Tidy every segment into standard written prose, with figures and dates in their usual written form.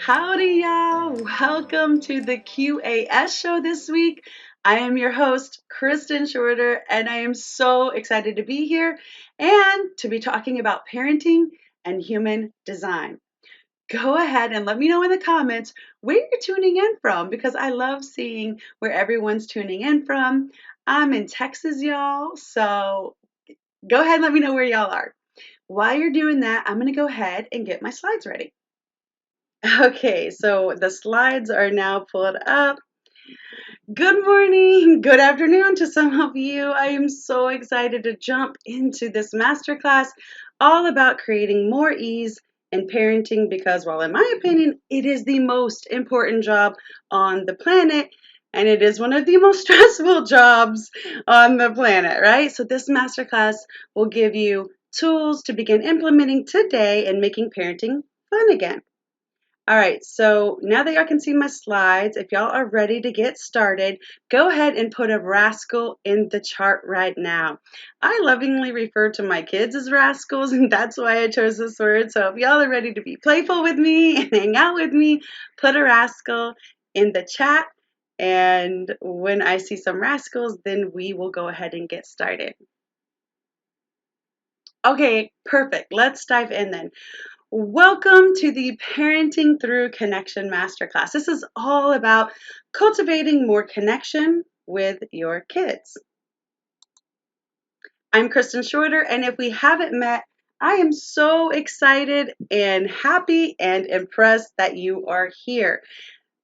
Howdy, y'all. Welcome to the QAS show this week. I am your host, Kristin Shorter, and I am so excited to be here and to be talking about parenting and human design. Go ahead and let me know in the comments where you're tuning in from because I love seeing where everyone's tuning in from. I'm in Texas, y'all, so go ahead and let me know where y'all are. While you're doing that, I'm going to go ahead and get my slides ready. Okay, so the slides are now pulled up. Good morning, good afternoon to some of you. I am so excited to jump into this masterclass all about creating more ease in parenting because, well, in my opinion, it is the most important job on the planet and it is one of the most stressful jobs on the planet, right? So this masterclass will give you tools to begin implementing today and making parenting fun again. All right, so now that y'all can see my slides, if y'all are ready to get started, go ahead and put a rascal in the chart right now. I lovingly refer to my kids as rascals, and that's why I chose this word. So if y'all are ready to be playful with me and hang out with me, put a rascal in the chat. And when I see some rascals, then we will go ahead and get started. Okay, perfect. Let's dive in then. Welcome to the Parenting Through Connection Masterclass. This is all about cultivating more connection with your kids. I'm Kristin Shorter, and if we haven't met, I am so excited and happy and impressed that you are here.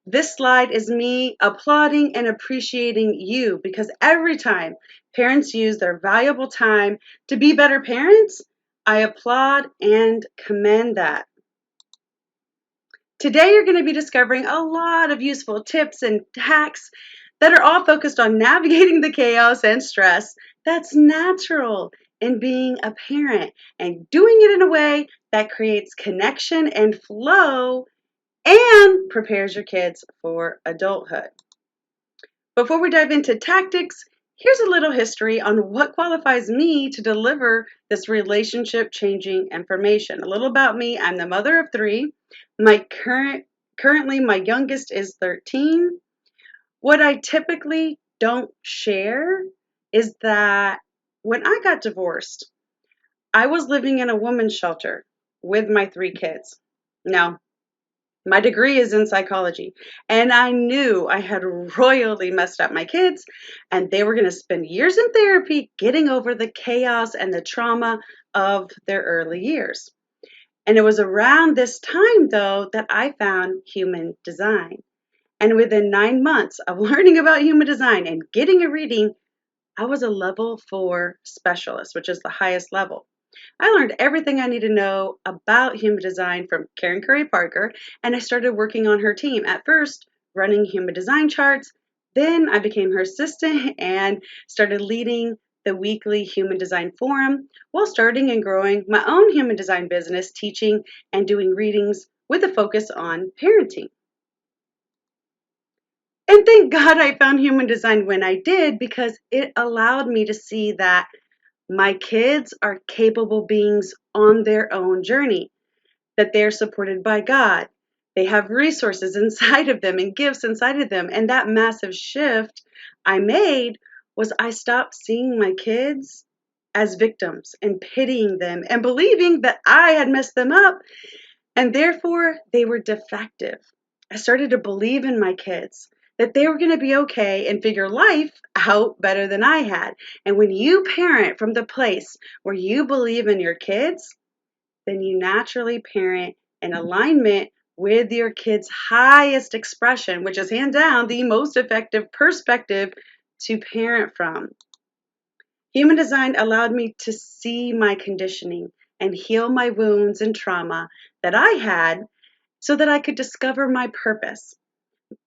This slide is me applauding and appreciating you because every time parents use their valuable time to be better parents, I applaud and commend that. Today, you're going to be discovering a lot of useful tips and hacks that are all focused on navigating the chaos and stress that's natural in being a parent and doing it in a way that creates connection and flow and prepares your kids for adulthood. Before we dive into tactics, here's a little history on what qualifies me to deliver this relationship-changing information. A little about me. I'm the mother of three. Currently, my youngest is 13. What I typically don't share is that when I got divorced, I was living in a woman's shelter with my three kids. Now, my degree is in psychology, and I knew I had royally messed up my kids, and they were going to spend years in therapy getting over the chaos and the trauma of their early years. And it was around this time, though, that I found human design. And within 9 months of learning about human design and getting a reading, I was a level 4 specialist, which is the highest level. I learned everything I need to know about human design from Karen Curry Parker, and I started working on her team. At first, running human design charts. Then I became her assistant and started leading the weekly human design forum while starting and growing my own human design business, teaching and doing readings with a focus on parenting. And thank God I found human design when I did because it allowed me to see that my kids are capable beings on their own journey, that they're supported by God. They have resources inside of them and gifts inside of them. And that massive shift I made was I stopped seeing my kids as victims and pitying them and believing that I had messed them up and therefore they were defective. I started to believe in my kids that they were going to be okay and figure life out better than I had. And when you parent from the place where you believe in your kids, then you naturally parent in alignment with your kid's highest expression, which is hands down the most effective perspective to parent from. Human design allowed me to see my conditioning and heal my wounds and trauma that I had so that I could discover my purpose.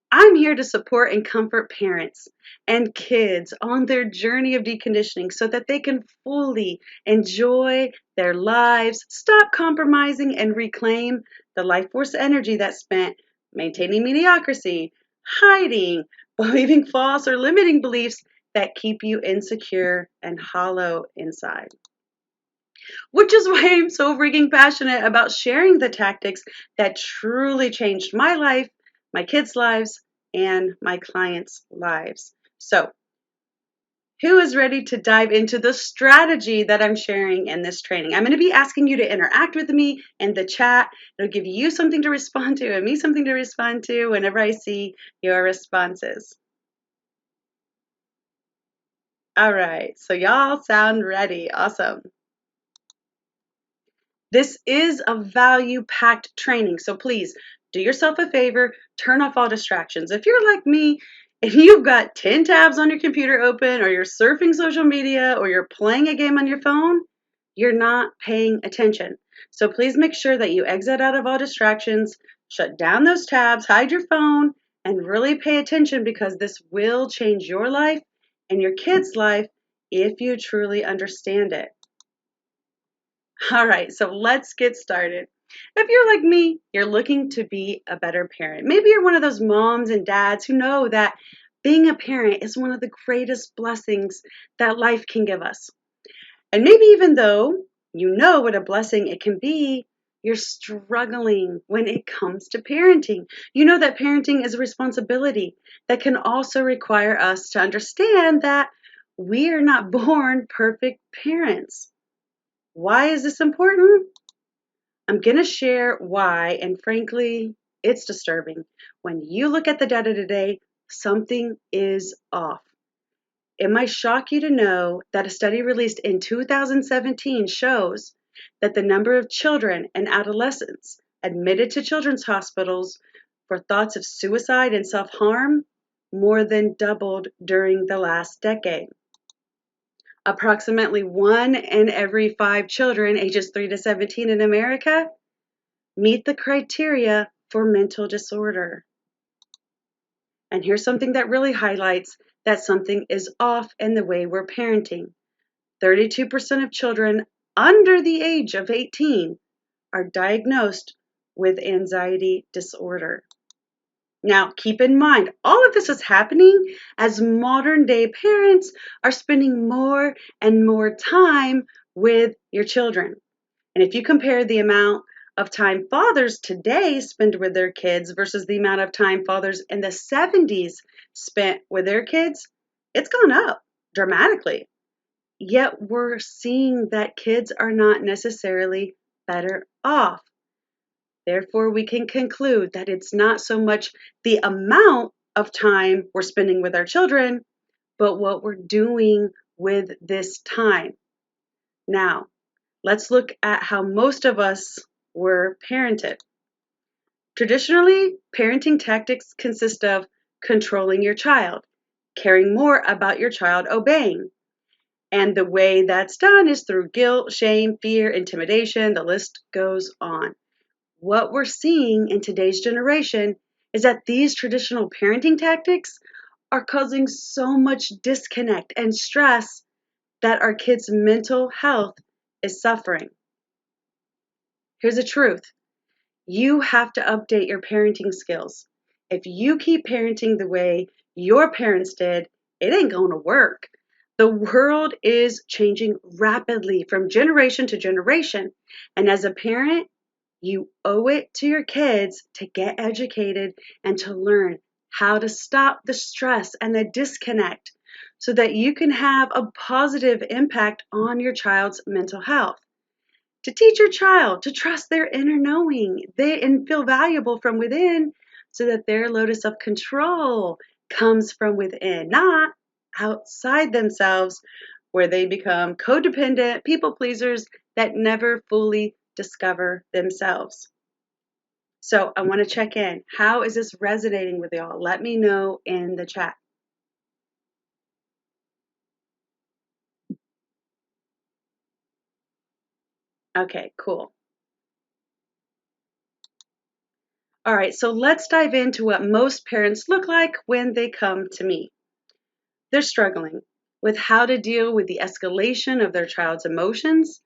I'm here to support and comfort parents and kids on their journey of deconditioning so that they can fully enjoy their lives, stop compromising, and reclaim the life force energy that's spent maintaining mediocrity, hiding, believing false or limiting beliefs that keep you insecure and hollow inside. which is why I'm so freaking passionate about sharing the tactics that truly changed my life, my kids' lives, and my clients' lives. So, who is ready to dive into the strategy that I'm sharing in this training? I'm going to be asking you to interact with me in the chat. It'll give you something to respond to and me something to respond to whenever I see your responses. All right, so y'all sound ready. Awesome. This is a value-packed training, so please do yourself a favor, turn off all distractions. If you're like me and you've got 10 tabs on your computer open, or you're surfing social media, or you're playing a game on your phone, you're not paying attention. So please make sure that you exit out of all distractions, shut down those tabs, hide your phone, and really pay attention, because this will change your life and your kids' life if you truly understand it. All right, so let's get started. If you're like me, you're looking to be a better parent. Maybe you're one of those moms and dads who know that being a parent is one of the greatest blessings that life can give us. And maybe even though you know what a blessing it can be, you're struggling when it comes to parenting. You know that parenting is a responsibility that can also require us to understand that we are not born perfect parents. Why is this important? I'm going to share why, and frankly, it's disturbing. When you look at the data today, something is off. It might shock you to know that a study released in 2017 shows that the number of children and adolescents admitted to children's hospitals for thoughts of suicide and self-harm more than doubled during the last decade. Approximately 1 in every 5 children ages 3 to 17 in America meet the criteria for mental disorder. And here's something that really highlights that something is off in the way we're parenting. 32% of children under the age of 18 are diagnosed with anxiety disorder. Now, keep in mind, all of this is happening as modern day parents are spending more and more time with your children. And if you compare the amount of time fathers today spend with their kids versus the amount of time fathers in the 70s spent with their kids, it's gone up dramatically. Yet we're seeing that kids are not necessarily better off. Therefore, we can conclude that it's not so much the amount of time we're spending with our children, but what we're doing with this time. Now, let's look at how most of us were parented. Traditionally, parenting tactics consist of controlling your child, caring more about your child obeying. And the way that's done is through guilt, shame, fear, intimidation, the list goes on. What we're seeing in today's generation is that these traditional parenting tactics are causing so much disconnect and stress that our kids' mental health is suffering. Here's the truth. You have to update your parenting skills. If you keep parenting the way your parents did, it ain't going to work. The world is changing rapidly from generation to generation. And as a parent, you owe it to your kids to get educated and to learn how to stop the stress and the disconnect so that you can have a positive impact on your child's mental health. To teach your child to trust their inner knowing and feel valuable from within so that their locus of control comes from within, not outside themselves, where they become codependent people pleasers that never fully discover themselves. So I want to check in. How is this resonating with y'all? Let me know in the chat. Okay, cool. All right, so let's dive into what most parents look like when they come to me. They're struggling with how to deal with the escalation of their child's emotions.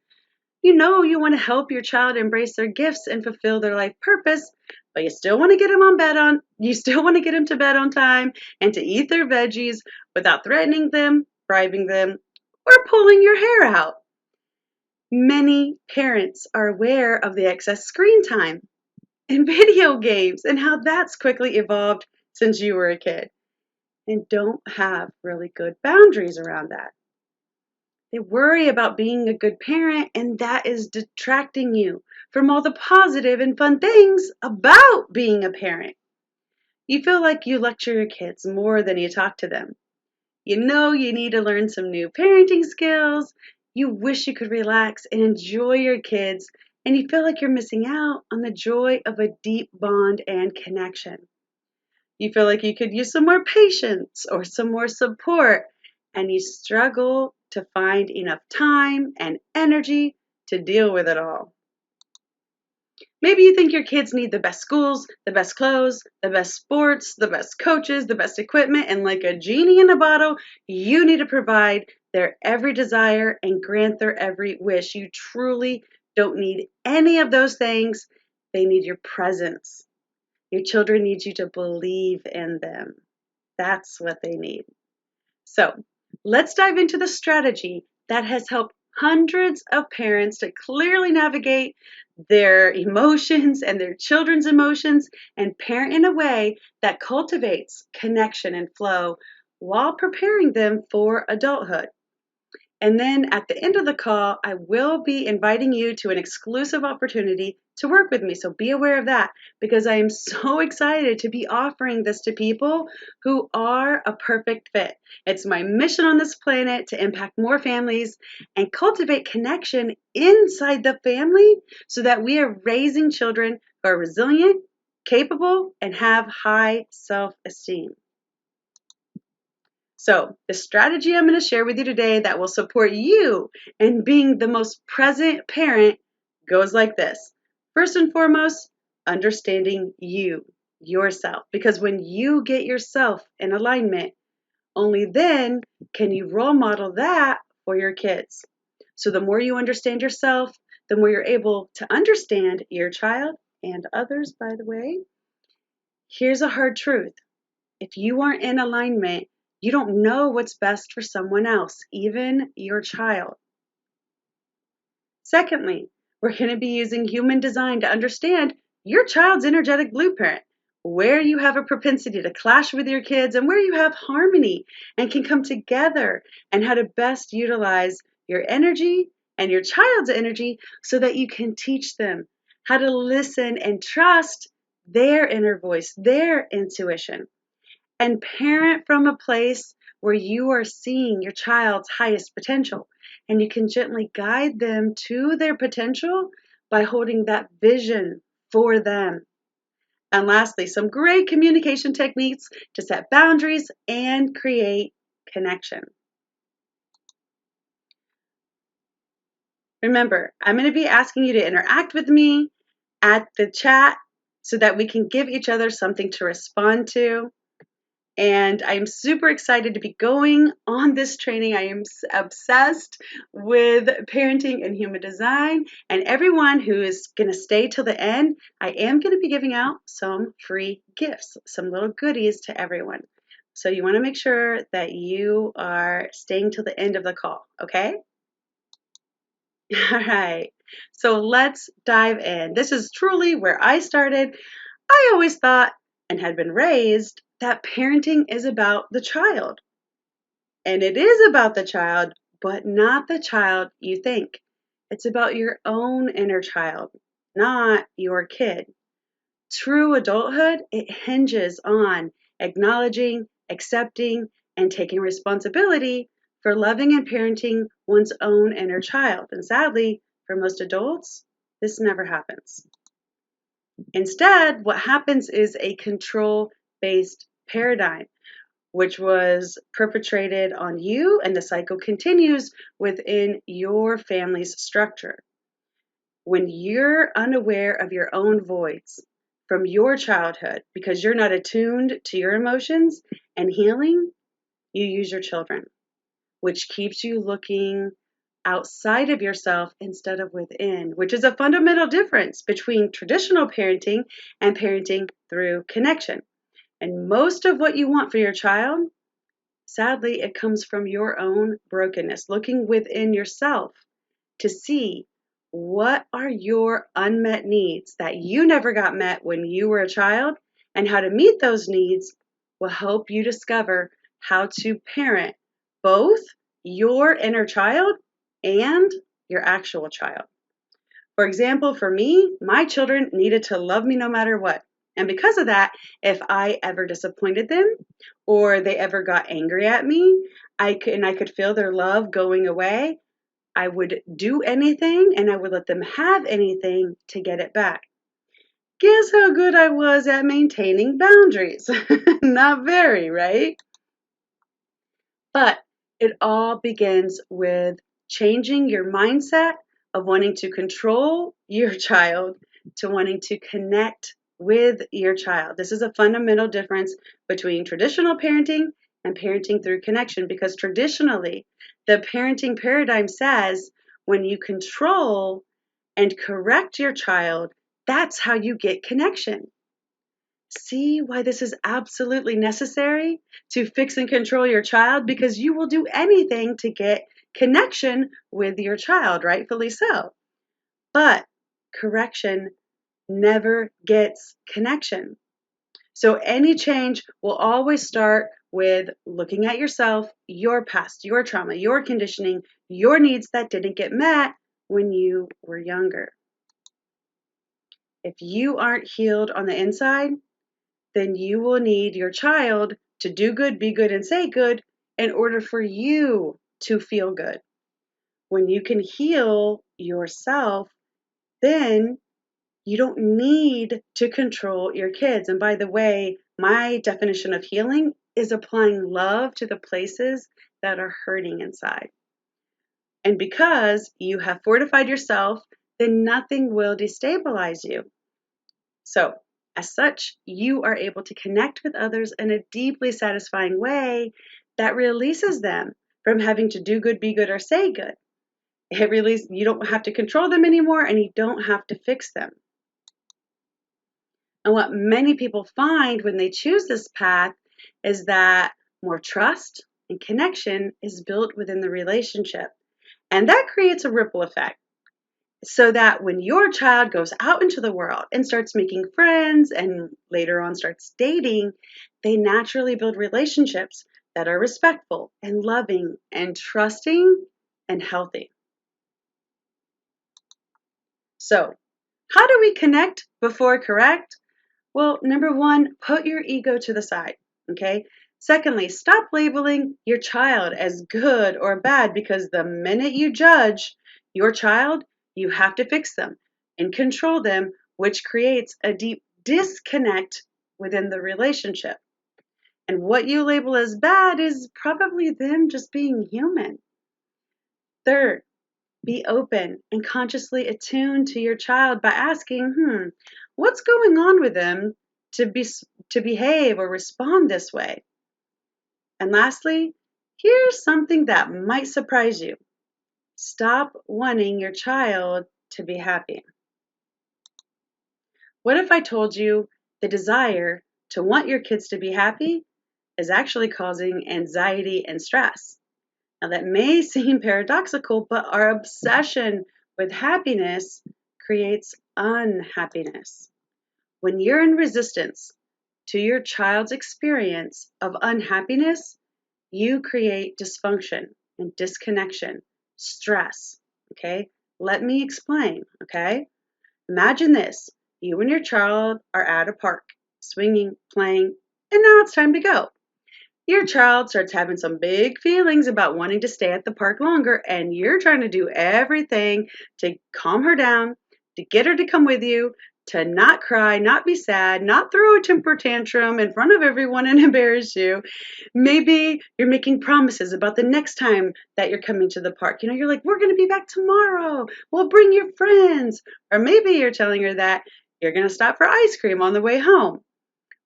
You know you want to help your child embrace their gifts and fulfill their life purpose, but you still want to get them you still want to get them to bed on time and to eat their veggies without threatening them, bribing them, or pulling your hair out. Many parents are aware of the excess screen time and video games and how that's quickly evolved since you were a kid, and don't have really good boundaries around that. They worry about being a good parent, and that is detracting you from all the positive and fun things about being a parent. You feel like you lecture your kids more than you talk to them. You know you need to learn some new parenting skills. You wish you could relax and enjoy your kids, and you feel like you're missing out on the joy of a deep bond and connection. You feel like you could use some more patience or some more support, and you struggle to find enough time and energy to deal with it all. Maybe you think your kids need the best schools, the best clothes, the best sports, the best coaches, the best equipment, and like a genie in a bottle, you need to provide their every desire and grant their every wish. You truly don't need any of those things. They need your presence. Your children need you to believe in them. That's what they need. So let's dive into the strategy that has helped hundreds of parents to clearly navigate their emotions and their children's emotions and parent in a way that cultivates connection and flow while preparing them for adulthood. And then at the end of the call, I will be inviting you to an exclusive opportunity to work with me. So be aware of that, because I am so excited to be offering this to people who are a perfect fit. It's my mission on this planet to impact more families and cultivate connection inside the family so that we are raising children who are resilient, capable, and have high self-esteem. So, the strategy I'm going to share with you today that will support you in being the most present parent goes like this. First and foremost, understanding yourself. Because when you get yourself in alignment, only then can you role model that for your kids. So, the more you understand yourself, the more you're able to understand your child and others, by the way. Here's a hard truth. If you aren't in alignment, you don't know what's best for someone else, even your child. Secondly, we're going to be using human design to understand your child's energetic blueprint, where you have a propensity to clash with your kids and where you have harmony and can come together, and how to best utilize your energy and your child's energy so that you can teach them how to listen and trust their inner voice, their intuition, and parent from a place where you are seeing your child's highest potential, and you can gently guide them to their potential by holding that vision for them. And lastly, some great communication techniques to set boundaries and create connection. Remember, I'm going to be asking you to interact with me at the chat so that we can give each other something to respond to. And I'm super excited to be going on this training. I am obsessed with parenting and human design. And everyone who is going to stay till the end, I am going to be giving out some free gifts, some little goodies to everyone. So you want to make sure that you are staying till the end of the call, okay? All right. So let's dive in. This is truly where I started. I always thought and had been raised that parenting is about the child. And it is about the child, but not the child you think. It's about your own inner child, not your kid. True adulthood, it hinges on acknowledging, accepting, and taking responsibility for loving and parenting one's own inner child. And sadly, for most adults, this never happens. Instead, what happens is a control-based paradigm, which was perpetrated on you, and the cycle continues within your family's structure. When you're unaware of your own voice from your childhood because you're not attuned to your emotions and healing, you use your children, which keeps you looking outside of yourself instead of within, which is a fundamental difference between traditional parenting and parenting through connection. And most of what you want for your child, sadly, it comes from your own brokenness, looking within yourself to see what are your unmet needs that you never got met when you were a child, and how to meet those needs will help you discover how to parent both your inner child and your actual child. For example, for me, my children needed to love me no matter what. And because of that, if I ever disappointed them or they ever got angry at me, I could feel their love going away, I would do anything and I would let them have anything to get it back. Guess how good I was at maintaining boundaries? Not very, right? But it all begins with changing your mindset of wanting to control your child to wanting to connect with your child. This is a fundamental difference between traditional parenting and parenting through connection, because traditionally, the parenting paradigm says when you control and correct your child, that's how you get connection. See why this is absolutely necessary to fix and control your child, because you will do anything to get connection with your child, rightfully so. But correction never gets connection. So any change will always start with looking at yourself, your past, your trauma, your conditioning, your needs that didn't get met when you were younger. If you aren't healed on the inside, then you will need your child to do good, be good, and say good in order for you to feel good. When you can heal yourself, then you don't need to control your kids. And by the way, my definition of healing is applying love to the places that are hurting inside. And because you have fortified yourself, then nothing will destabilize you. So, as such, you are able to connect with others in a deeply satisfying way that releases them from having to do good, be good, or say good. You don't have to control them anymore, and you don't have to fix them. And what many people find when they choose this path is that more trust and connection is built within the relationship. And that creates a ripple effect. So that when your child goes out into the world and starts making friends and later on starts dating, they naturally build relationships that are respectful and loving and trusting and healthy. So, how do we connect before correct? Well, number one, put your ego to the side, okay? Secondly, stop labeling your child as good or bad, because the minute you judge your child, you have to fix them and control them, which creates a deep disconnect within the relationship. And what you label as bad is probably them just being human. Third, be open and consciously attuned to your child by asking, what's going on with them to behave or respond this way? And lastly, here's something that might surprise you. Stop wanting your child to be happy. What if I told you the desire to want your kids to be happy is actually causing anxiety and stress? Now, that may seem paradoxical, but our obsession with happiness creates unhappiness. When you're in resistance to your child's experience of unhappiness, you create dysfunction and disconnection, stress. Okay? Let me explain. Okay? Imagine this. You and your child are at a park, swinging, playing, and now it's time to go. Your child starts having some big feelings about wanting to stay at the park longer, and you're trying to do everything to calm her down, to get her to come with you, to not cry, not be sad, not throw a temper tantrum in front of everyone and embarrass you. Maybe you're making promises about the next time that you're coming to the park. You're like, we're going to be back tomorrow. Well, bring your friends. Or maybe you're telling her that you're going to stop for ice cream on the way home.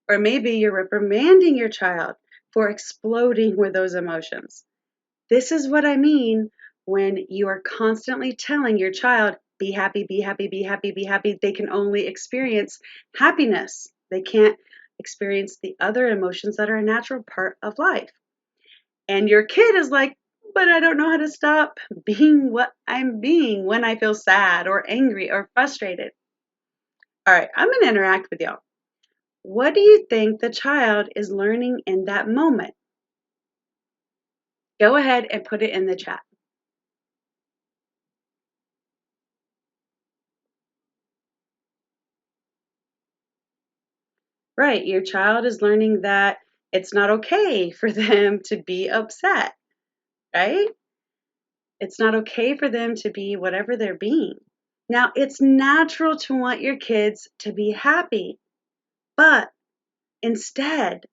Or maybe you're reprimanding your child for exploding with those emotions. This is what I mean when you are constantly telling your child, be happy, be happy, be happy, be happy. They can only experience happiness. They can't experience the other emotions that are a natural part of life. And your kid is like, but I don't know how to stop being what I'm being when I feel sad or angry or frustrated. All right, I'm going to interact with y'all. What do you think the child is learning in that moment? Go ahead and put it in the chat. Right, your child is learning that it's not okay for them to be upset, right? It's not okay for them to be whatever they're being. Now, it's natural to want your kids to be happy, but instead,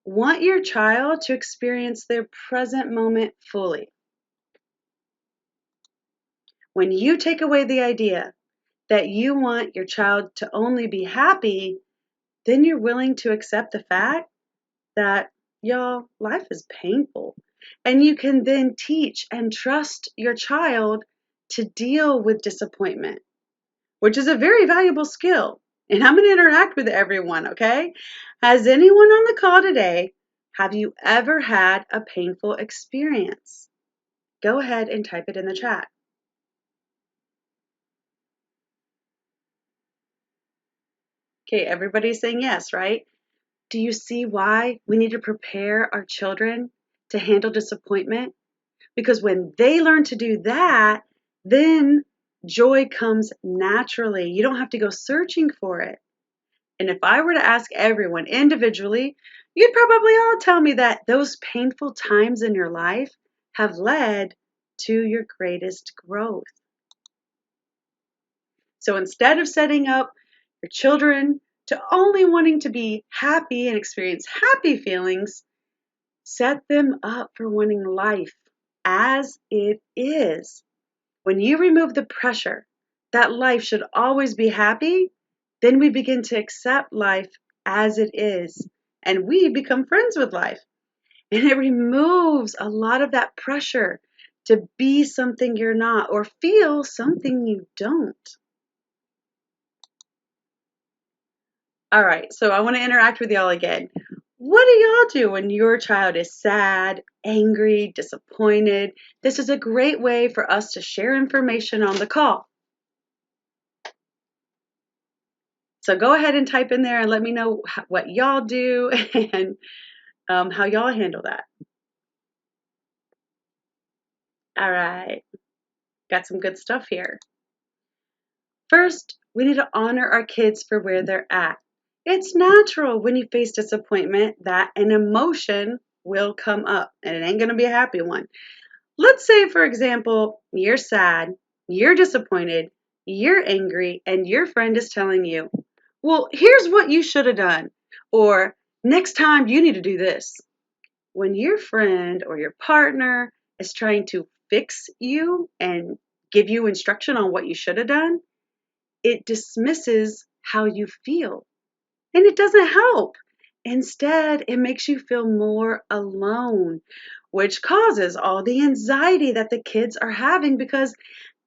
want your child to experience their present moment fully. When you take away the idea that you want your child to only be happy, then you're willing to accept the fact that, y'all, life is painful. And you can then teach and trust your child to deal with disappointment, which is a very valuable skill. And I'm going to interact with everyone, okay? Has anyone on the call today, have you ever had a painful experience? Go ahead and type it in the chat. Okay, everybody's saying yes, right? Do you see why we need to prepare our children to handle disappointment? Because when they learn to do that, then joy comes naturally. You don't have to go searching for it. And if I were to ask everyone individually, you'd probably all tell me that those painful times in your life have led to your greatest growth. So instead of setting up your children to only wanting to be happy and experience happy feelings, set them up for wanting life as it is. When you remove the pressure that life should always be happy, then we begin to accept life as it is, and we become friends with life. And it removes a lot of that pressure to be something you're not or feel something you don't. All right, so I want to interact with y'all again. What do y'all do when your child is sad, angry, disappointed? This is a great way for us to share information on the call. So go ahead and type in there and let me know what y'all do and how y'all handle that. All right, got some good stuff here. First, we need to honor our kids for where they're at. It's natural when you face disappointment that an emotion will come up, and it ain't going to be a happy one. Let's say, for example, you're sad, you're disappointed, you're angry, and your friend is telling you, well, here's what you should have done, or next time you need to do this. When your friend or your partner is trying to fix you and give you instruction on what you should have done, it dismisses how you feel, and it doesn't help. Instead, it makes you feel more alone, which causes all the anxiety that the kids are having because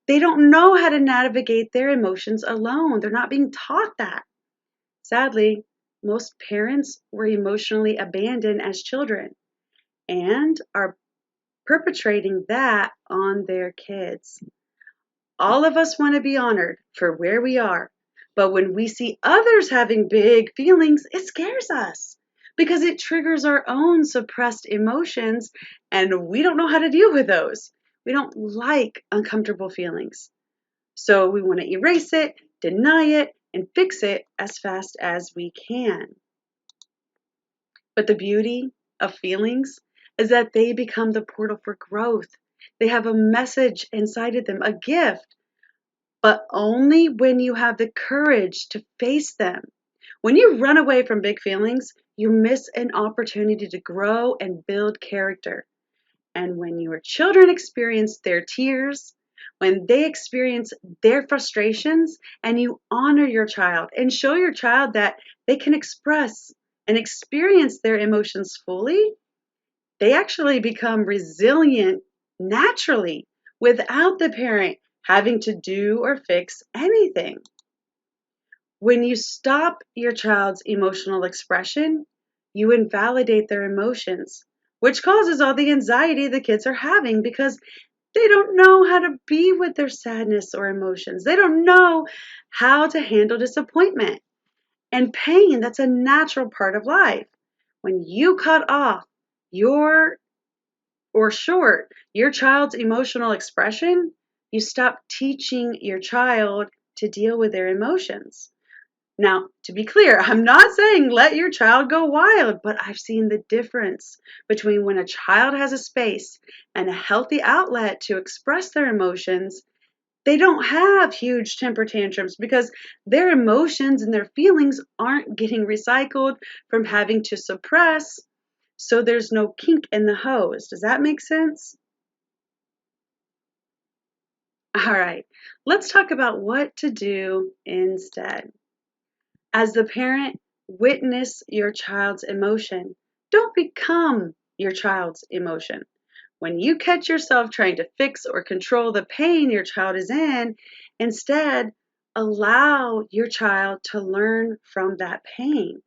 they don't know how to navigate their emotions alone. They're not being taught that. Sadly, most parents were emotionally abandoned as children and are perpetrating that on their kids. All of us want to be honored for where we are, but when we see others having big feelings, it scares us because it triggers our own suppressed emotions and we don't know how to deal with those. We don't like uncomfortable feelings. So we want to erase it, deny it, and fix it as fast as we can. But the beauty of feelings is that they become the portal for growth. They have a message inside of them, a gift, but only when you have the courage to face them. When you run away from big feelings, you miss an opportunity to grow and build character. And when your children experience their tears, when they experience their frustrations, and you honor your child and show your child that they can express and experience their emotions fully, they actually become resilient naturally without the parent having to do or fix anything. When you stop your child's emotional expression, you invalidate their emotions, which causes all the anxiety the kids are having because they don't know how to be with their sadness or emotions. They don't know how to handle disappointment and pain. That's a natural part of life. When you cut off your short your child's emotional expression, you stop teaching your child to deal with their emotions. Now, to be clear, I'm not saying let your child go wild, but I've seen the difference between when a child has a space and a healthy outlet to express their emotions. They don't have huge temper tantrums because their emotions and their feelings aren't getting recycled from having to suppress, so there's no kink in the hose. Does that make sense? All right, let's talk about what to do instead. As the parent, witness your child's emotion. Don't become your child's emotion. When you catch yourself trying to fix or control the pain your child is in, instead, allow your child to learn from that pain.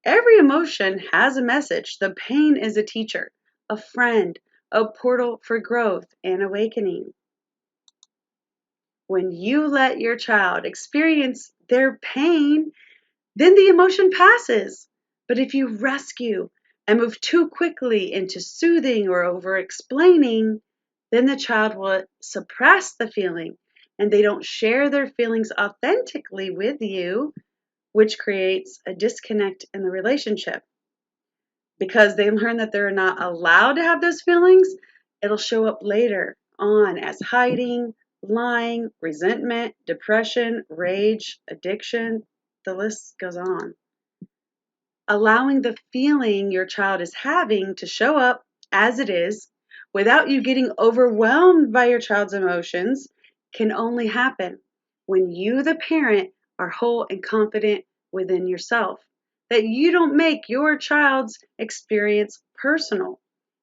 Every emotion has a message. The pain is a teacher, a friend, a portal for growth and awakening. When you let your child experience their pain, then the emotion passes. But if you rescue and move too quickly into soothing or over explaining, then the child will suppress the feeling and they don't share their feelings authentically with you, which creates a disconnect in the relationship. Because they learn that they're not allowed to have those feelings, it'll show up later on as hiding, lying, resentment, depression, rage, addiction. The list goes on. Allowing the feeling your child is having to show up as it is without you getting overwhelmed by your child's emotions can only happen when you, the parent, are whole and confident within yourself. That you don't make your child's experience personal.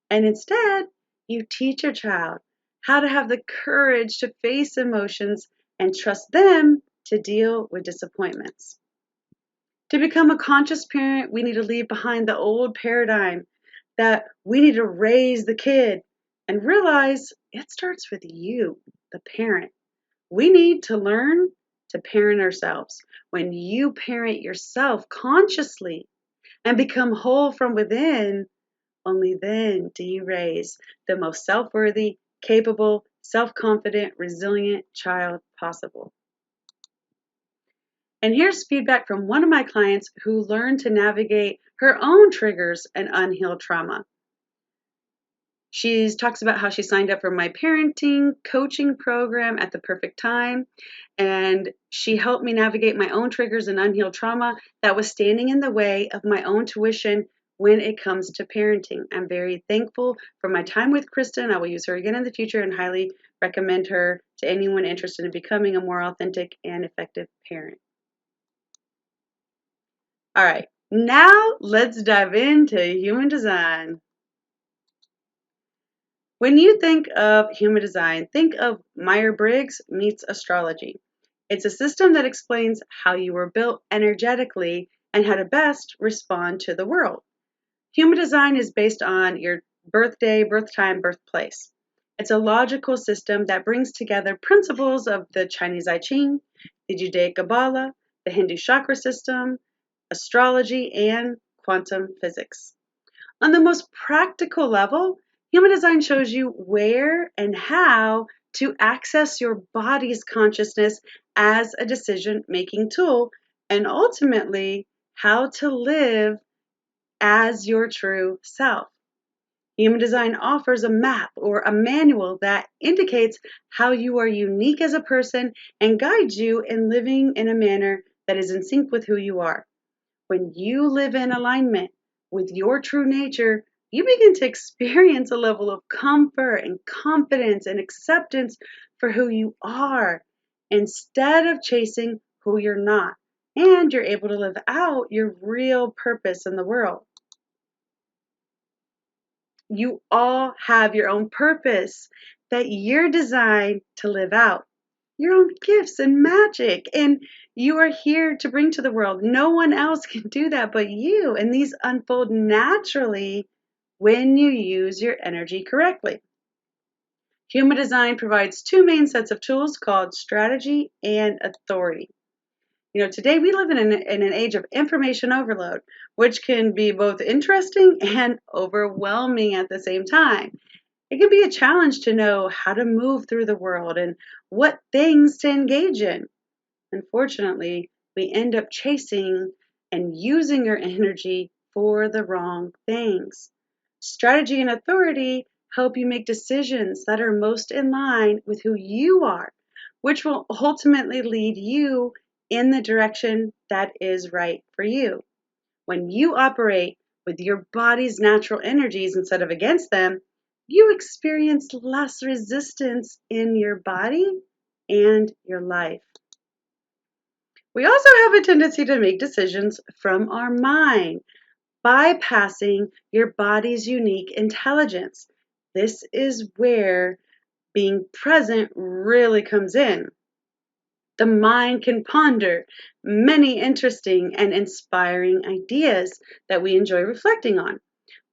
And instead, you teach your child how to have the courage to face emotions and trust them to deal with disappointments. To become a conscious parent, we need to leave behind the old paradigm that we need to raise the kid and realize it starts with you, the parent. We need to learn to parent ourselves. When you parent yourself consciously and become whole from within, only then do you raise the most self-worthy, capable, self-confident, resilient child possible. And here's feedback from one of my clients who learned to navigate her own triggers and unhealed trauma. She talks about how she signed up for my parenting coaching program at the perfect time, and she helped me navigate my own triggers and unhealed trauma that was standing in the way of my own tuition when it comes to parenting. I'm very thankful for my time with Kristin. I will use her again in the future and highly recommend her to anyone interested in becoming a more authentic and effective parent. All right, now let's dive into human design. When you think of human design, think of Myers-Briggs meets astrology. It's a system that explains how you were built energetically and how to best respond to the world. Human design is based on your birthday, birth time, birthplace. It's a logical system that brings together principles of the Chinese I Ching, the Judaic Kabbalah, the Hindu chakra system, astrology, and quantum physics. On the most practical level, human design shows you where and how to access your body's consciousness as a decision-making tool, and ultimately, how to live as your true self. Human design offers a map or a manual that indicates how you are unique as a person and guides you in living in a manner that is in sync with who you are. When you live in alignment with your true nature, you begin to experience a level of comfort and confidence and acceptance for who you are instead of chasing who you're not. And you're able to live out your real purpose in the world. You all have your own purpose that you're designed to live out. Your own gifts and magic, and you are here to bring to the world. No one else can do that but you, and these unfold naturally when you use your energy correctly. Human design provides two main sets of tools called strategy and authority. Today we live in an age of information overload, which can be both interesting and overwhelming at the same time. It can be a challenge to know how to move through the world and what things to engage in. Unfortunately, we end up chasing and using our energy for the wrong things. Strategy and authority help you make decisions that are most in line with who you are, which will ultimately lead you in the direction that is right for you. When you operate with your body's natural energies instead of against them, you experience less resistance in your body and your life. We also have a tendency to make decisions from our mind, bypassing your body's unique intelligence. This is where being present really comes in. The mind can ponder many interesting and inspiring ideas that we enjoy reflecting on.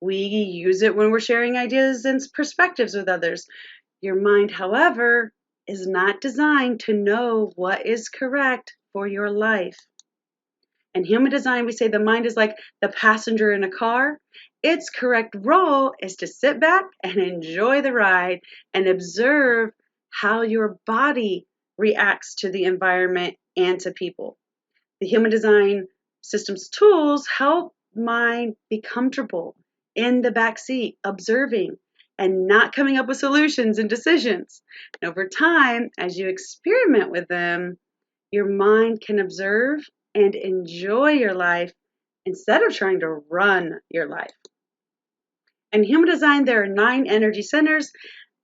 We use it when we're sharing ideas and perspectives with others. Your mind, however, is not designed to know what is correct for your life. In human design, we say the mind is like the passenger in a car. Its correct role is to sit back and enjoy the ride and observe how your body reacts to the environment and to people. The human design system's tools help mind be comfortable in the back seat, observing and not coming up with solutions and decisions. And over time, as you experiment with them, your mind can observe and enjoy your life instead of trying to run your life. In human design, there are 9 energy centers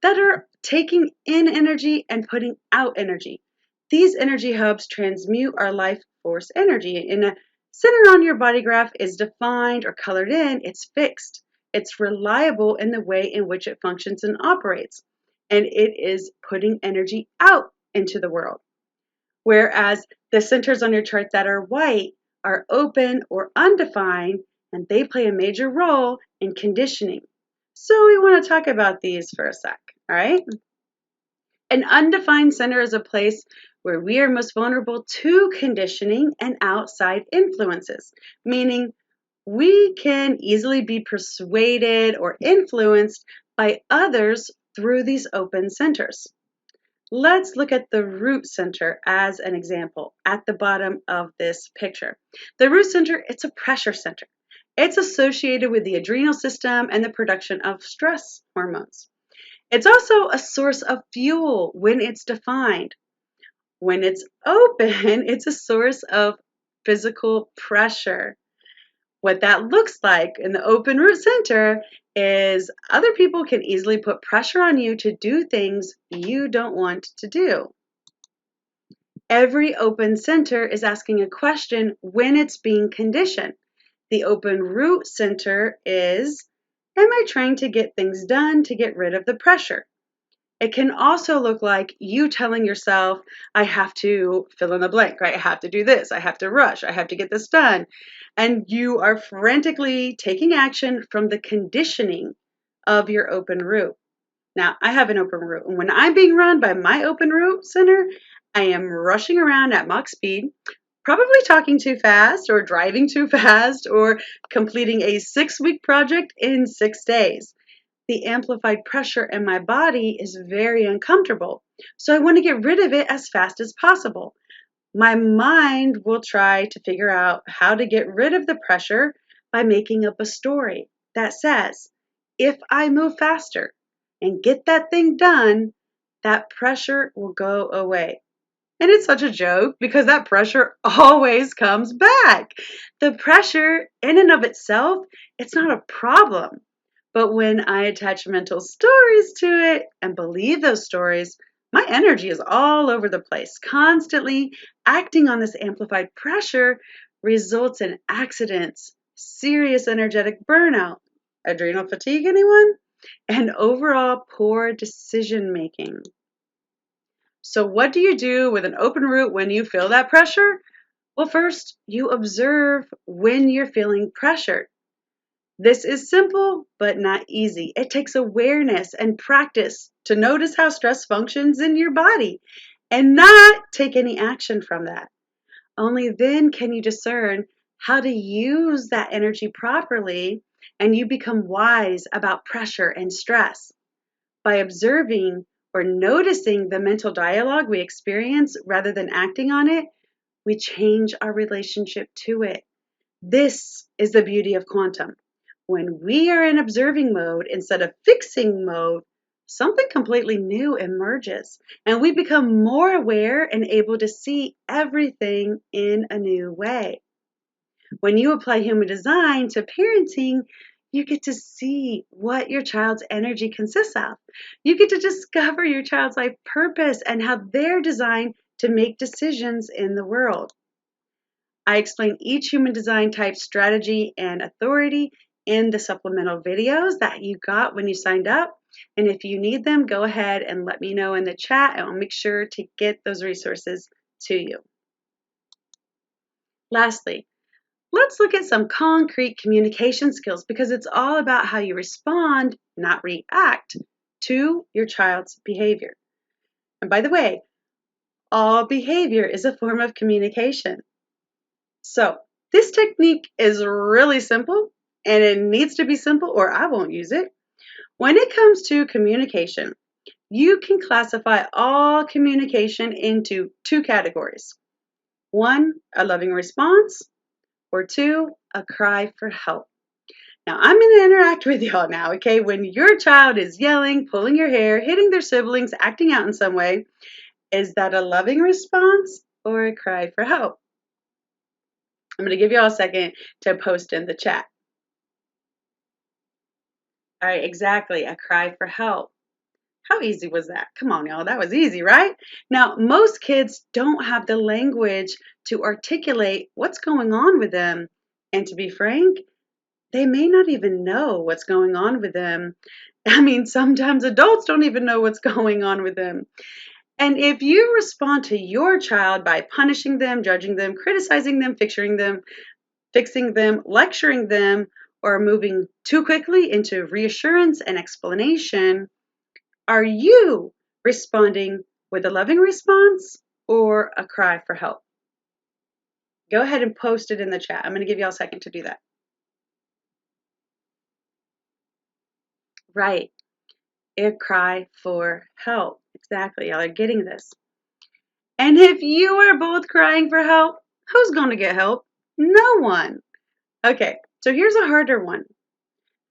that are taking in energy and putting out energy. These energy hubs transmute our life force energy. And a center on your body graph is defined or colored in, it's fixed. It's reliable in the way in which it functions and operates. And it is putting energy out into the world. Whereas the centers on your chart that are white are open or undefined, and they play a major role in conditioning. So we want to talk about these for a sec, all right? An undefined center is a place where we are most vulnerable to conditioning and outside influences, meaning we can easily be persuaded or influenced by others through these open centers. Let's look at the root center as an example at the bottom of this picture. The root center, it's a pressure center. It's associated with the adrenal system and the production of stress hormones. It's also a source of fuel when it's defined. When it's open, it's a source of physical pressure. What that looks like in the open root center is other people can easily put pressure on you to do things you don't want to do. Every open center is asking a question when it's being conditioned. The open root center is, am I trying to get things done to get rid of the pressure? It can also look like you telling yourself, I have to fill in the blank, right? I have to do this. I have to rush. I have to get this done. And you are frantically taking action from the conditioning of your open root. Now, I have an open root. And when I'm being run by my open root center, I am rushing around at Mach speed, probably talking too fast or driving too fast or completing a 6-week project in 6 days. The amplified pressure in my body is very uncomfortable. So I want to get rid of it as fast as possible. My mind will try to figure out how to get rid of the pressure by making up a story that says, if I move faster and get that thing done, that pressure will go away. And it's such a joke because that pressure always comes back. The pressure in and of itself, it's not a problem. But when I attach mental stories to it and believe those stories, my energy is all over the place. Constantly acting on this amplified pressure results in accidents, serious energetic burnout, adrenal fatigue, anyone? And overall poor decision making. So what do you do with an open root when you feel that pressure? Well, first, you observe when you're feeling pressured. This is simple, but not easy. It takes awareness and practice to notice how stress functions in your body and not take any action from that. Only then can you discern how to use that energy properly and you become wise about pressure and stress. By observing or noticing the mental dialogue we experience rather than acting on it, we change our relationship to it. This is the beauty of quantum. When we are in observing mode instead of fixing mode, something completely new emerges and we become more aware and able to see everything in a new way. When you apply human design to parenting, you get to see what your child's energy consists of. You get to discover your child's life purpose and how they're designed to make decisions in the world. I explain each human design type strategy and authority in the supplemental videos that you got when you signed up. And if you need them, go ahead and let me know in the chat and I'll make sure to get those resources to you. Lastly, let's look at some concrete communication skills because it's all about how you respond, not react, to your child's behavior. And by the way, all behavior is a form of communication. So this technique is really simple and it needs to be simple or I won't use it. When it comes to communication, you can classify all communication into two categories. One, a loving response, or two, a cry for help. Now, I'm going to interact with y'all now, okay? When your child is yelling, pulling your hair, hitting their siblings, acting out in some way, is that a loving response or a cry for help? I'm going to give y'all a second to post in the chat. All right, exactly, a cry for help. How easy was that? Come on, y'all, that was easy, right? Now, most kids don't have the language to articulate what's going on with them. And to be frank, they may not even know what's going on with them. I mean, sometimes adults don't even know what's going on with them. And if you respond to your child by punishing them, judging them, criticizing them, fixing them, lecturing them, or moving too quickly into reassurance and explanation, are you responding with a loving response or a cry for help? Go ahead and post it in the chat. I'm going to give y'all a second to do that. Right. A cry for help. Exactly. Y'all are getting this. And if you are both crying for help, who's going to get help? No one. Okay, so here's a harder one.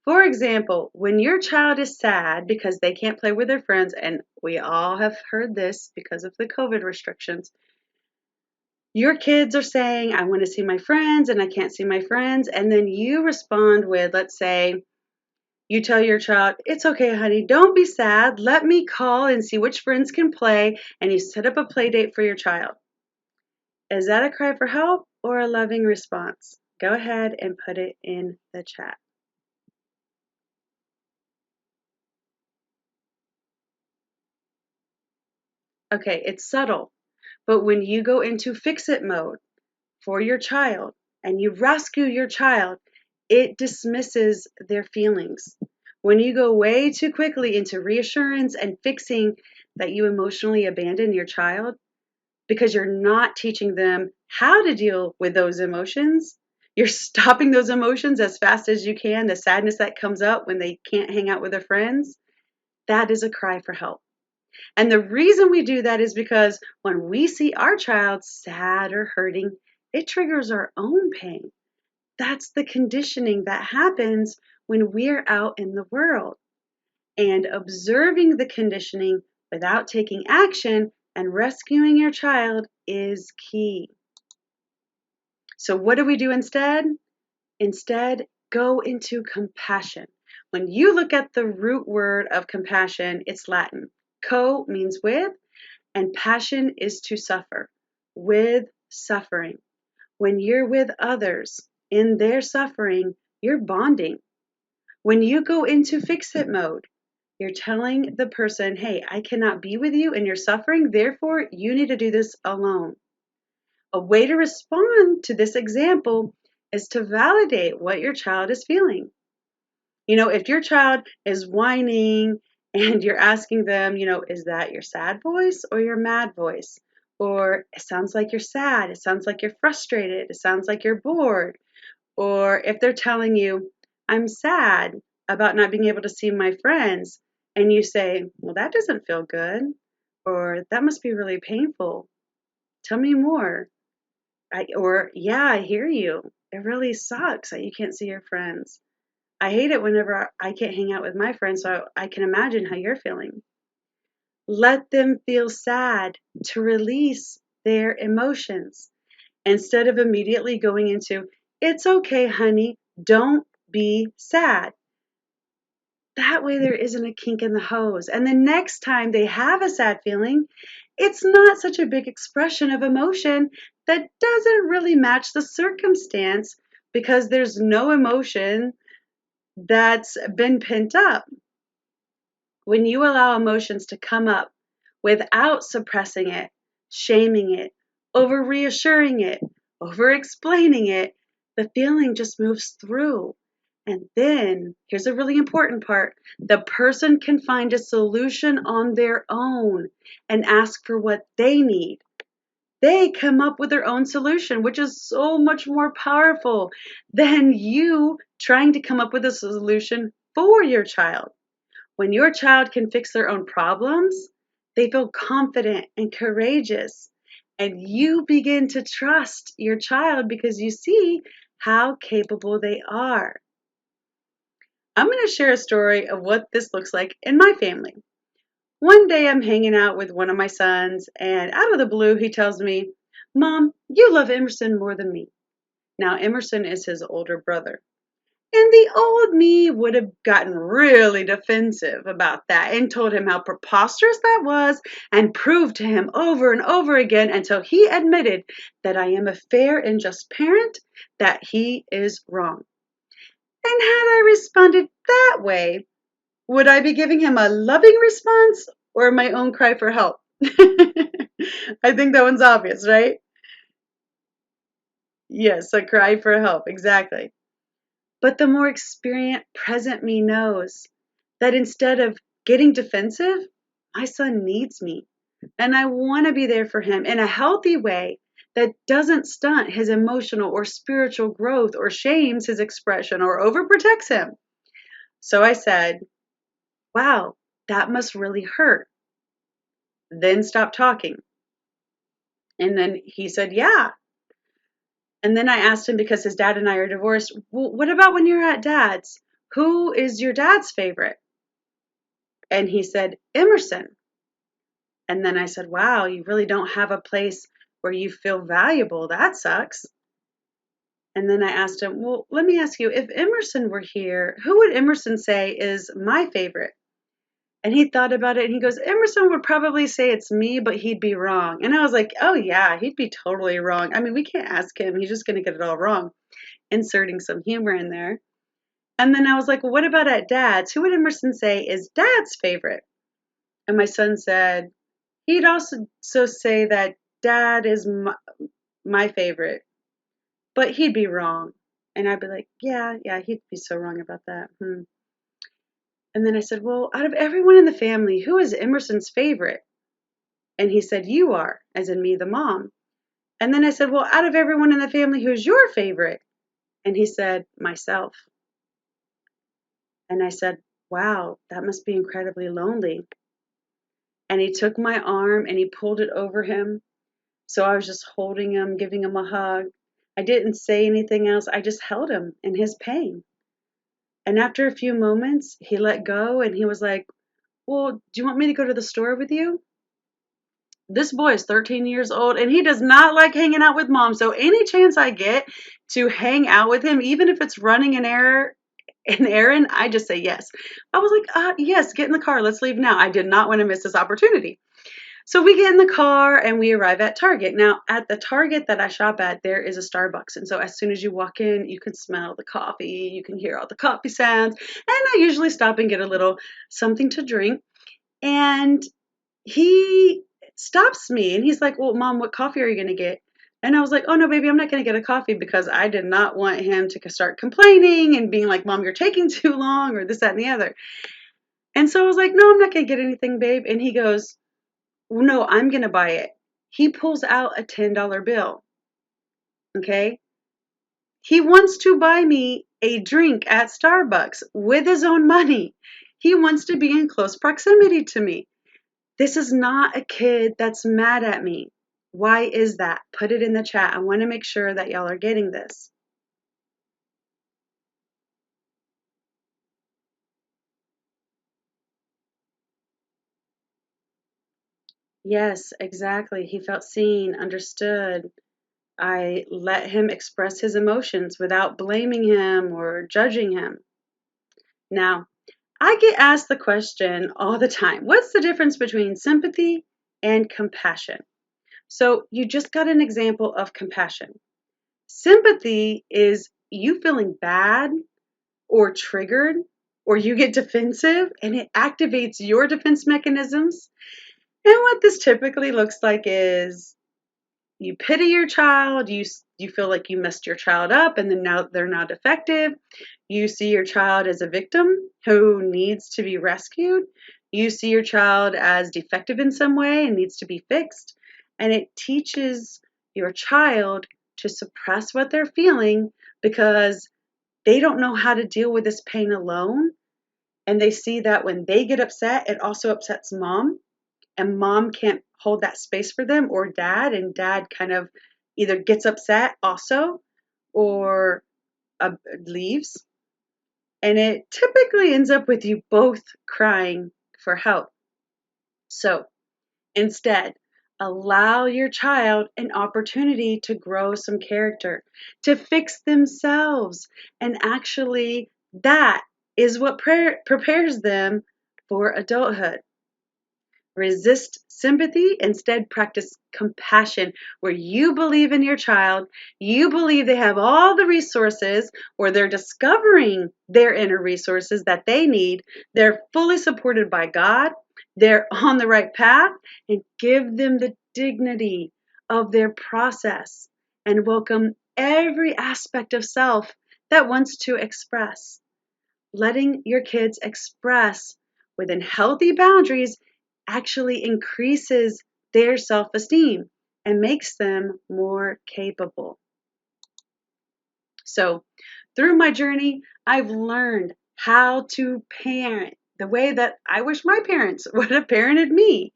For example, when your child is sad because they can't play with their friends, and we all have heard this because of the COVID restrictions, your kids are saying, I want to see my friends and I can't see my friends. And then you respond with, let's say, you tell your child, it's okay, honey, don't be sad. Let me call and see which friends can play. And you set up a play date for your child. Is that a cry for help or a loving response? Go ahead and put it in the chat. Okay, it's subtle, but when you go into fix-it mode for your child and you rescue your child, it dismisses their feelings. When you go way too quickly into reassurance and fixing, that you emotionally abandon your child because you're not teaching them how to deal with those emotions. You're stopping those emotions as fast as you can, the sadness that comes up when they can't hang out with their friends. That is a cry for help. And the reason we do that is because when we see our child sad or hurting, it triggers our own pain. That's the conditioning that happens when we're out in the world. And observing the conditioning without taking action and rescuing your child is key. So what do we do instead? Instead, go into compassion. When you look at the root word of compassion, it's Latin. Co means with, and passion is to suffer. With suffering. When you're with others in their suffering, you're bonding. When you go into fix-it mode, you're telling the person, hey, I cannot be with you in your suffering, therefore you need to do this alone. A way to respond to this example is to validate what your child is feeling. If your child is whining and you're asking them, is that your sad voice or your mad voice? Or it sounds like you're sad. It sounds like you're frustrated. It sounds like you're bored. Or if they're telling you, I'm sad about not being able to see my friends, and you say, well, that doesn't feel good. Or that must be really painful. Tell me more. Yeah, I hear you. It really sucks that you can't see your friends. I hate it whenever I can't hang out with my friends, so I can imagine how you're feeling. Let them feel sad to release their emotions instead of immediately going into, it's okay, honey, don't be sad. That way there isn't a kink in the hose. And the next time they have a sad feeling, it's not such a big expression of emotion that doesn't really match the circumstance because there's no emotion that's been pent up. When you allow emotions to come up without suppressing it, shaming it, over reassuring it, over explaining it, the feeling just moves through. And then, here's a really important part, the person can find a solution on their own and ask for what they need. They come up with their own solution, which is so much more powerful than you trying to come up with a solution for your child. When your child can fix their own problems, they feel confident and courageous. And you begin to trust your child because you see how capable they are. I'm going to share a story of what this looks like in my family. One day I'm hanging out with one of my sons, and out of the blue, he tells me, Mom, you love Emerson more than me. Now, Emerson is his older brother. And the old me would have gotten really defensive about that and told him how preposterous that was and proved to him over and over again until he admitted that I am a fair and just parent, that he is wrong. And had I responded that way, would I be giving him a loving response or my own cry for help? I think that one's obvious, right? Yes, a cry for help, exactly. But the more experienced present me knows that instead of getting defensive, my son needs me. And I want to be there for him in a healthy way that doesn't stunt his emotional or spiritual growth or shames his expression or overprotects him. So I said, wow, that must really hurt. Then stop talking. And then he said, yeah. And then I asked him, because his dad and I are divorced, well, what about when you're at dad's? Who is your dad's favorite? And he said, Emerson. And then I said, wow, you really don't have a place where you feel valuable. That sucks. And then I asked him, well, let me ask you, if Emerson were here, who would Emerson say is my favorite? And he thought about it and he goes, Emerson would probably say it's me, but he'd be wrong. And I was like, oh yeah, he'd be totally wrong. I mean, we can't ask him. He's just going to get it all wrong. Inserting some humor in there. And then I was like, well, what about at dad's? Who would Emerson say is dad's favorite? And my son said, he'd also say that dad is my favorite, but he'd be wrong. And I'd be like, yeah, he'd be so wrong about that. And then I said, well, out of everyone in the family, who is Emerson's favorite? And he said, you are, as in me, the mom. And then I said, well, out of everyone in the family, who's your favorite? And he said, myself. And I said, wow, that must be incredibly lonely. And he took my arm and he pulled it over him. So I was just holding him, giving him a hug. I didn't say anything else. I just held him in his pain. And after a few moments, he let go and he was like, well, do you want me to go to the store with you? This boy is 13 years old and he does not like hanging out with mom. So any chance I get to hang out with him, even if it's running an errand, I just say yes. I was like, yes, get in the car. Let's leave now. I did not want to miss this opportunity. So we get in the car and we arrive at Target. Now, at the Target that I shop at, there is a Starbucks. And so as soon as you walk in, you can smell the coffee. You can hear all the coffee sounds. And I usually stop and get a little something to drink. And he stops me and he's like, well, Mom, what coffee are you going to get? And I was like, oh no, baby, I'm not going to get a coffee because I did not want him to start complaining and being like, Mom, you're taking too long or this, that, and the other. And so I was like, no, I'm not going to get anything, babe. And he goes, well, no, I'm going to buy it. He pulls out a $10 bill. Okay. He wants to buy me a drink at Starbucks with his own money. He wants to be in close proximity to me. This is not a kid that's mad at me. Why is that? Put it in the chat. I want to make sure that y'all are getting this. Yes, exactly. He felt seen, understood. I let him express his emotions without blaming him or judging him. Now, I get asked the question all the time, what's the difference between sympathy and compassion? So you just got an example of compassion. Sympathy is you feeling bad or triggered, or you get defensive and it activates your defense mechanisms. And what this typically looks like is you pity your child, you feel like you messed your child up and then now they're not effective. You see your child as a victim who needs to be rescued. You see your child as defective in some way and needs to be fixed. And it teaches your child to suppress what they're feeling because they don't know how to deal with this pain alone. And they see that when they get upset, it also upsets mom. And mom can't hold that space for them, or dad, and dad kind of either gets upset also or leaves. And it typically ends up with you both crying for help. So instead, allow your child an opportunity to grow some character, to fix themselves. And actually, that is what prepares them for adulthood. Resist sympathy, instead practice compassion, where you believe in your child, you believe they have all the resources, or they're discovering their inner resources that they need, they're fully supported by God, they're on the right path, and give them the dignity of their process and welcome every aspect of self that wants to express. Letting your kids express within healthy boundaries actually increases their self-esteem and makes them more capable. So, through my journey, I've learned how to parent the way that I wish my parents would have parented me.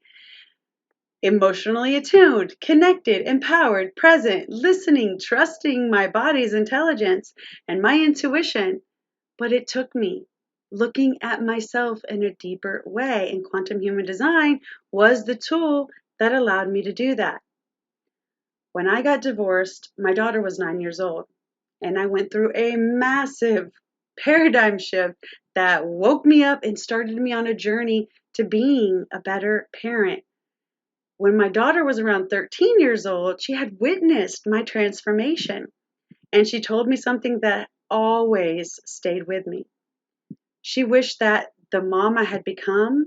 Emotionally attuned, connected, empowered, present, listening, trusting my body's intelligence and my intuition. But it took me looking at myself in a deeper way, and quantum human design was the tool that allowed me to do that. When I got divorced, my daughter was 9 years old, and I went through a massive paradigm shift that woke me up and started me on a journey to being a better parent. When my daughter was around 13 years old, she had witnessed my transformation, and she told me something that always stayed with me. She wished that the mom I had become,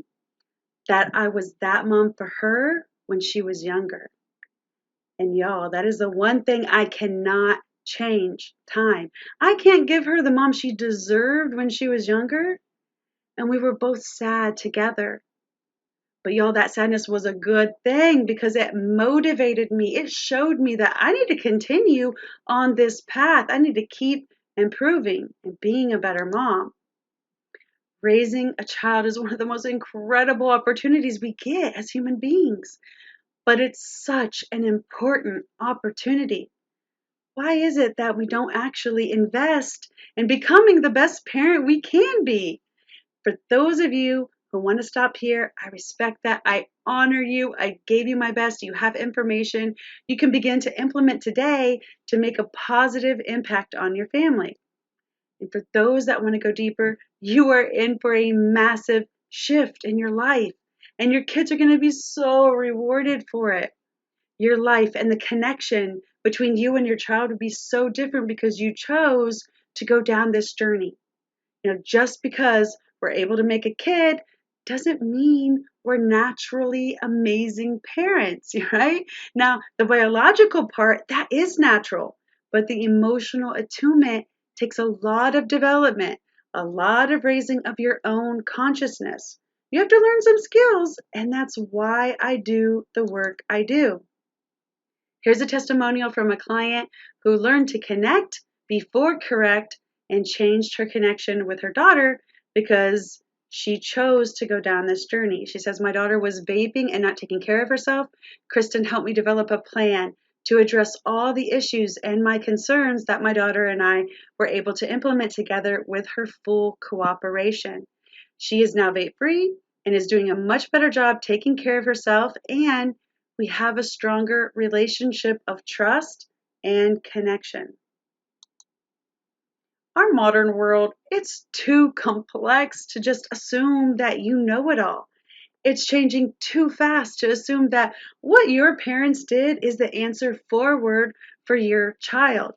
that I was that mom for her when she was younger. And y'all, that is the one thing I cannot change. Time. I can't give her the mom she deserved when she was younger. And we were both sad together. But y'all, that sadness was a good thing because it motivated me. It showed me that I need to continue on this path. I need to keep improving and being a better mom. Raising a child is one of the most incredible opportunities we get as human beings, but it's such an important opportunity. Why is it that we don't actually invest in becoming the best parent we can be? For those of you who want to stop here, I respect that. I honor you. I gave you my best. You have information you can begin to implement today to make a positive impact on your family. And for those that want to go deeper, you are in for a massive shift in your life. And your kids are going to be so rewarded for it. Your life and the connection between you and your child would be so different because you chose to go down this journey. Just because we're able to make a kid doesn't mean we're naturally amazing parents, right? Now, the biological part, that is natural, but the emotional attunement takes a lot of development, a lot of raising of your own consciousness. You have to learn some skills, and that's why I do the work I do. Here's a testimonial from a client who learned to connect before correct and changed her connection with her daughter because she chose to go down this journey. She says, my daughter was vaping and not taking care of herself. Kristin helped me develop a plan to address all the issues and my concerns that my daughter and I were able to implement together with her full cooperation. She is now vape free and is doing a much better job taking care of herself, and we have a stronger relationship of trust and connection. Our modern world, it's too complex to just assume that you know it all. It's changing too fast to assume that what your parents did is the answer forward for your child.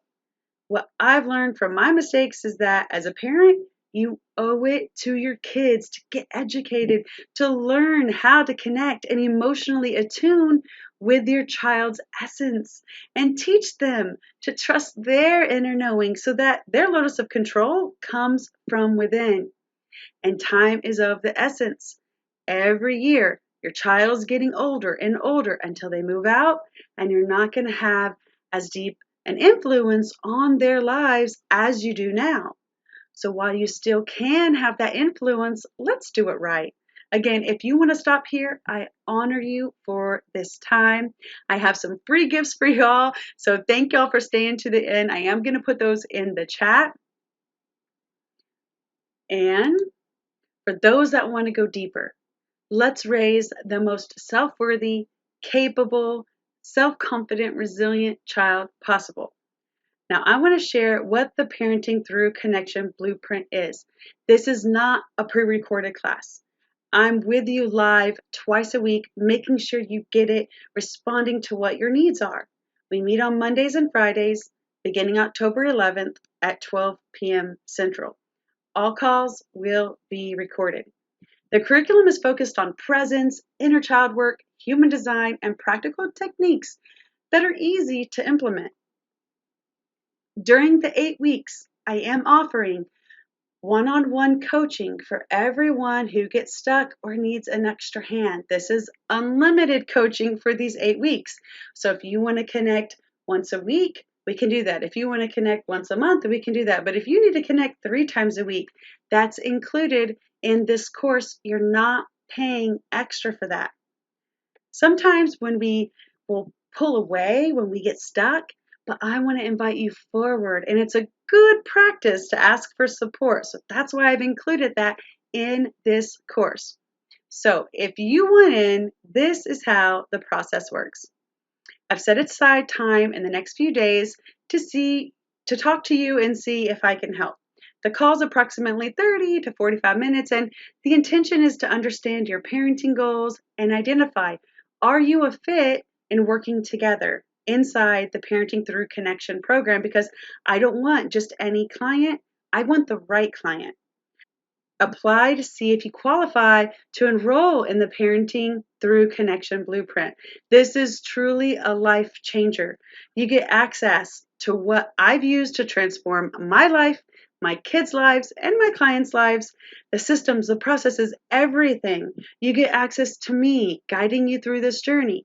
What I've learned from my mistakes is that as a parent, you owe it to your kids to get educated, to learn how to connect and emotionally attune with your child's essence, and teach them to trust their inner knowing so that their locus of control comes from within. And time is of the essence. Every year, your child's getting older and older until they move out, and you're not going to have as deep an influence on their lives as you do now. So while you still can have that influence, let's do it right. Again, if you want to stop here, I honor you for this time. I have some free gifts for y'all. So thank y'all for staying to the end. I am going to put those in the chat. And for those that want to go deeper, let's raise the most self-worthy, capable, self-confident, resilient child possible. Now, I want to share what the Parenting Through Connection Blueprint is. This is not a pre-recorded class. I'm with you live twice a week, making sure you get it, responding to what your needs are. We meet on Mondays and Fridays, beginning October 11th at 12 p.m. Central. All calls will be recorded. The curriculum is focused on presence, inner child work, human design, and practical techniques that are easy to implement. During the 8 weeks, I am offering one-on-one coaching for everyone who gets stuck or needs an extra hand. This is unlimited coaching for these 8 weeks. So if you want to connect once a week, we can do that. If you want to connect once a month, we can do that. But if you need to connect 3 times a week, that's included in this course. You're not paying extra for that. Sometimes when we will pull away, when we get stuck, but I want to invite you forward. And it's a good practice to ask for support. So that's why I've included that in this course. So if you want in, this is how the process works. I've set aside time in the next few days to talk to you and see if I can help. The call's approximately 30 to 45 minutes, and the intention is to understand your parenting goals and identify, are you a fit in working together inside the Parenting Through Connection program? Because I don't want just any client, I want the right client. Apply to see if you qualify to enroll in the Parenting Through Connection Blueprint. This is truly a life changer. You get access to what I've used to transform my life, my kids' lives, and my clients' lives, the systems, the processes, everything. You get access to me guiding you through this journey.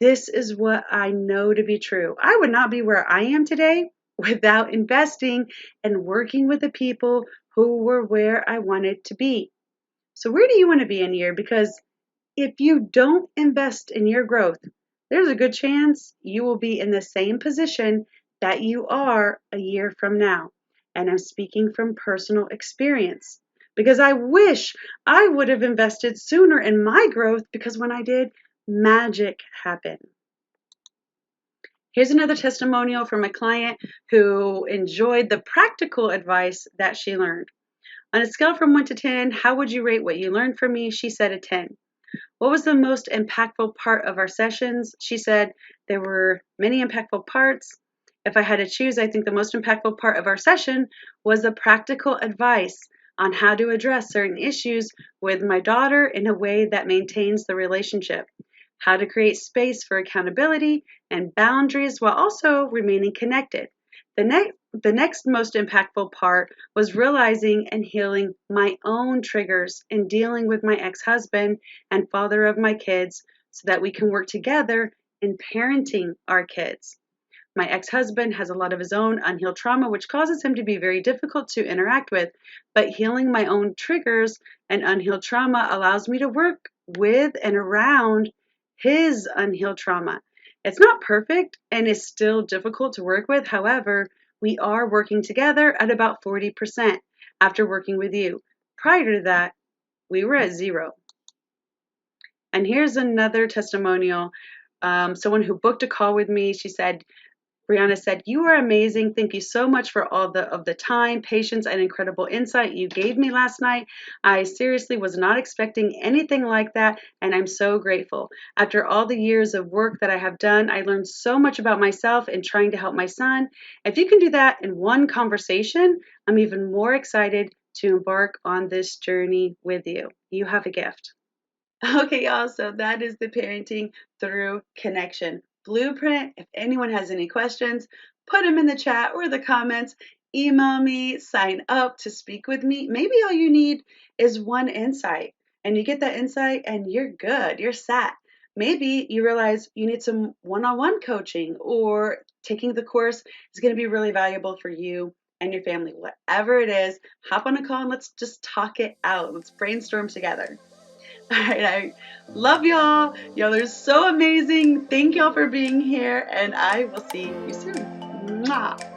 This is what I know to be true. I would not be where I am today without investing and working with the people who were where I wanted to be. So where do you want to be in a year? Because if you don't invest in your growth, there's a good chance you will be in the same position that you are a year from now. And I'm speaking from personal experience because I wish I would have invested sooner in my growth, because when I did, magic happened. Here's another testimonial from a client who enjoyed the practical advice that she learned. On a scale from 1 to 10, how would you rate what you learned from me? She said a 10. What was the most impactful part of our sessions? She said there were many impactful parts. If I had to choose, I think the most impactful part of our session was the practical advice on how to address certain issues with my daughter in a way that maintains the relationship, how to create space for accountability and boundaries while also remaining connected. The next most impactful part was realizing and healing my own triggers in dealing with my ex-husband and father of my kids so that we can work together in parenting our kids. My ex-husband has a lot of his own unhealed trauma, which causes him to be very difficult to interact with. But healing my own triggers and unhealed trauma allows me to work with and around his unhealed trauma. It's not perfect and is still difficult to work with. However, we are working together at about 40% after working with you. Prior to that, we were at 0. And here's another testimonial. Someone who booked a call with me, Brianna said, "You are amazing. Thank you so much for all of the time, patience, and incredible insight you gave me last night. I seriously was not expecting anything like that, and I'm so grateful. After all the years of work that I have done, I learned so much about myself and trying to help my son. If you can do that in one conversation, I'm even more excited to embark on this journey with you. You have a gift." Okay, y'all, so that is the parenting through connection blueprint. If anyone has any questions, put them in the chat or the comments. Email me, sign up to speak with me. Maybe all you need is one insight, and you get that insight and you're good, you're set. Maybe you realize you need some one-on-one coaching, or taking the course is going to be really valuable for you and your family. Whatever it is, hop on a call and let's just talk it out. Let's brainstorm together. All right, I love y'all. Y'all are so amazing. Thank y'all for being here, and I will see you soon. Mwah.